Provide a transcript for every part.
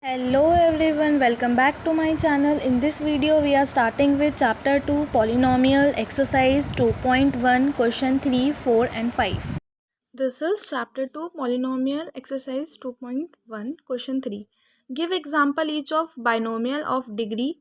Hello everyone, welcome back to my channel. In this video we are starting with chapter 2 polynomial exercise 2.1 question 3, 4 and 5. This is chapter 2 polynomial exercise 2.1 question 3. Give example each of binomial of degree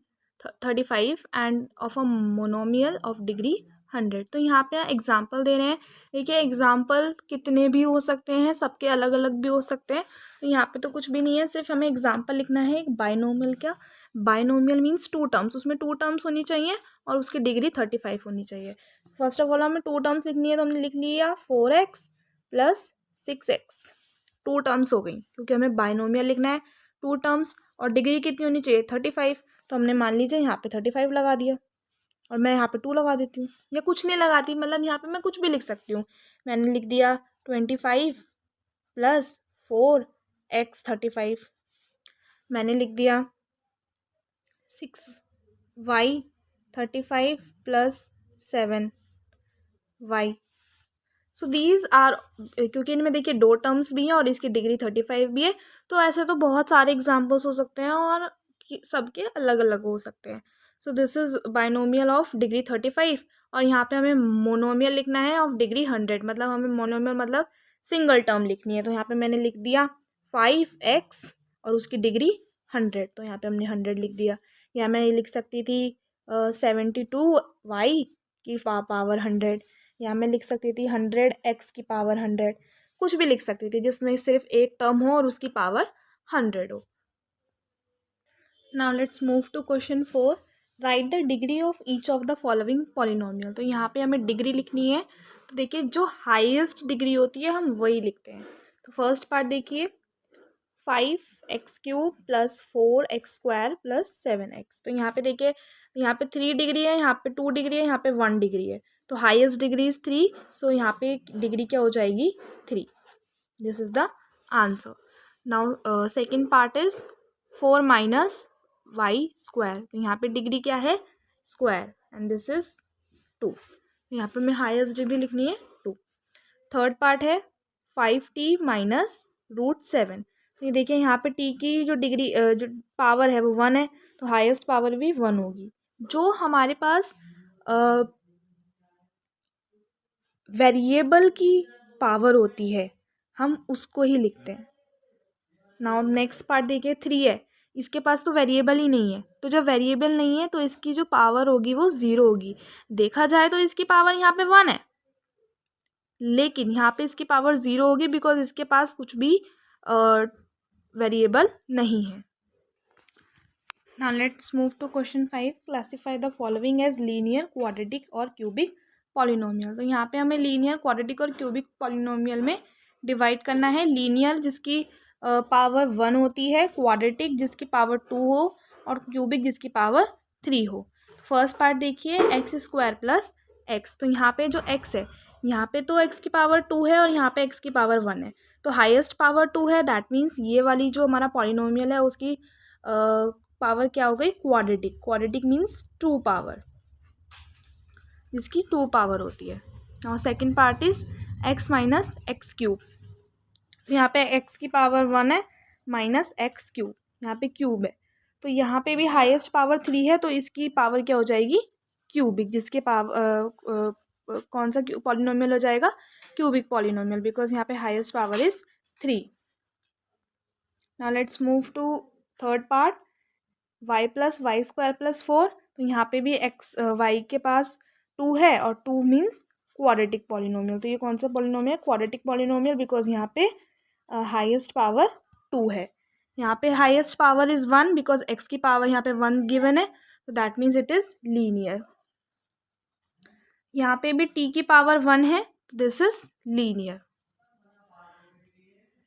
35 and of a monomial of degree 100. तो यहाँ पे example दे रहे हैं. देखिए example कितने भी हो सकते हैं, सबके अलग अलग भी हो सकते हैं. तो यहाँ पे तो कुछ भी नहीं है, सिर्फ हमें एग्जाम्पल लिखना है एक बाइनोमियल का. बाइनोमियल मीन्स टू टर्म्स, उसमें टू टर्म्स होनी चाहिए और उसकी डिग्री 35 होनी चाहिए. फर्स्ट ऑफ ऑल हमें टू टर्म्स लिखनी है, तो हमने लिख लिया 4x plus 6x. To terms हो गई क्योंकि हमें बाइनोमियल लिखना है. टू टर्म्स और डिग्री कितनी होनी चाहिए 35. तो हमने मान लीजिए यहाँ पे 35 लगा दिया और मैं यहाँ पे 2 लगा देती हूँ, या कुछ नहीं लगाती, मतलब यहाँ पे मैं कुछ भी लिख सकती हूँ. मैंने लिख दिया 25 प्लस 4x 35. मैंने लिख दिया 6y 35 plus 7y. So these are, क्योंकि इनमें देखिए दो टर्म्स भी हैं और इसकी डिग्री 35 भी है, तो ऐसे तो बहुत सारे एग्जाम्पल्स हो सकते हैं और सबके अलग अलग हो सकते हैं. So this is binomial of degree 35 और यहाँ पे हमें मोनोमियल लिखना है ऑफ डिग्री 100. मतलब हमें मोनोमियल मतलब सिंगल टर्म लिखनी है. तो यहाँ पे मैंने लिख दिया 5x और उसकी डिग्री 100, तो यहाँ पे हमने 100 लिख दिया. या मैं ये लिख सकती थी 72y की पावर 100, या मैं लिख सकती थी 100x की पावर 100. कुछ भी लिख सकती थी जिसमें सिर्फ एक टर्म हो और उसकी पावर 100 हो. Now let's move to question 4. Write the degree of each of the following polynomial. तो यहाँ पे हमें डिग्री लिखनी है. तो देखिए जो हाईएस्ट डिग्री होती है हम वही लिखते हैं. तो फर्स्ट पार्ट देखिए 5x³ plus 4x² plus 7x. तो यहाँ पे देखिए यहाँ पे 3 डिग्री है, यहाँ पे 2 डिग्री है, यहाँ पे 1 डिग्री है. तो हाईएस्ट डिग्री इज 3. सो यहाँ पे डिग्री क्या हो जाएगी 3. This is the answer. Now second part is 4 minus y square. तो यहाँ पे डिग्री क्या है स्क्वायर एंड दिस इज 2. यहाँ पे हमें हाईएस्ट डिग्री लिखनी है 2. थर्ड पार्ट है 5t माइनस √7. तो ये देखिए यहाँ पे t की जो डिग्री जो पावर है वो 1 है, तो हाईएस्ट पावर भी 1 होगी. जो हमारे पास वेरिएबल की पावर होती है हम उसको ही लिखते हैं. नाउ नेक्स्ट पार्ट देखिए 3 है, इसके पास तो वेरिएबल ही नहीं है. तो जब वेरिएबल नहीं है तो इसकी जो पावर होगी वो 0 होगी. देखा जाए तो इसकी पावर यहाँ पे 1 है, लेकिन यहाँ पे इसकी पावर 0 होगी बिकॉज इसके पास कुछ भी वेरिएबल नहीं है. Now let's move to question 5. Classify the following as linear, quadratic और क्यूबिक पॉलिनोमियल. तो यहाँ पे हमें लीनियर, क्वाड्रेटिक और क्यूबिक पॉलिनोमियल में डिवाइड करना है. लीनियर जिसकी पावर 1 होती है, क्वाड्रेटिक जिसकी पावर 2 हो और क्यूबिक जिसकी पावर 3 हो. फर्स्ट पार्ट देखिए x² प्लस x. तो यहाँ पे जो x है, यहाँ पे तो x की पावर 2 है और यहाँ पे x की पावर 1 है. तो हाईएस्ट पावर 2 है, दैट मीन्स ये वाली जो हमारा पॉलिनोमियल है उसकी पावर क्या हो गई क्वाड्रेटिक. क्वाड्रेटिक मीन्स 2 पावर, जिसकी 2 पावर होती है. और second part is x minus x³. तो यहाँ पे x की पावर 1 है माइनस x³, यहाँ पे क्यूब है. तो यहाँ पे भी हाईएस्ट पावर 3 है, तो इसकी पावर क्या हो जाएगी क्यूबिक, जिसके पावर कौन सा पॉलिनोमियल हो जाएगा क्यूबिक पॉलिनोमियल, बिकॉज यहाँ पे highest power is 3. Now let's move to third part y plus y² plus 4. तो यहाँ पे भी y के पास 2 है और 2 मीन्स क्वाड्रेटिक पॉलिनोमियल. तो ये कौन सा पॉलिनोमियल क्वाड्रेटिक पॉलिनोमियल, बिकॉज यहाँ पे हाईएस्ट पावर 2 है. यहाँ पे highest power is 1 because x की पावर यहाँ पे 1 गिवन है, तो that means it is linear. यहाँ पे भी t की पावर 1 है, तो दिस इज लीनियर.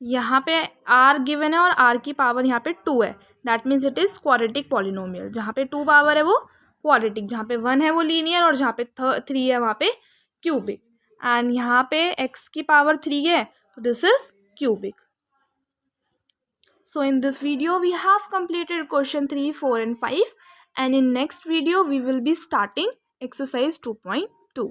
यहाँ पे r गिवन है और r की पावर यहाँ पे 2 है, that means it is quadratic polynomial. जहाँ पे 2 पावर है वो क्वाड्रेटिक, जहाँ पे 1 है वो लीनियर और जहाँ पे 3 है वहाँ पे क्यूबिक. एंड यहाँ पे x की पावर 3 है, तो this is cubic. So in this video we have completed question 3, 4 and 5, and in next video we will be starting exercise 2.2.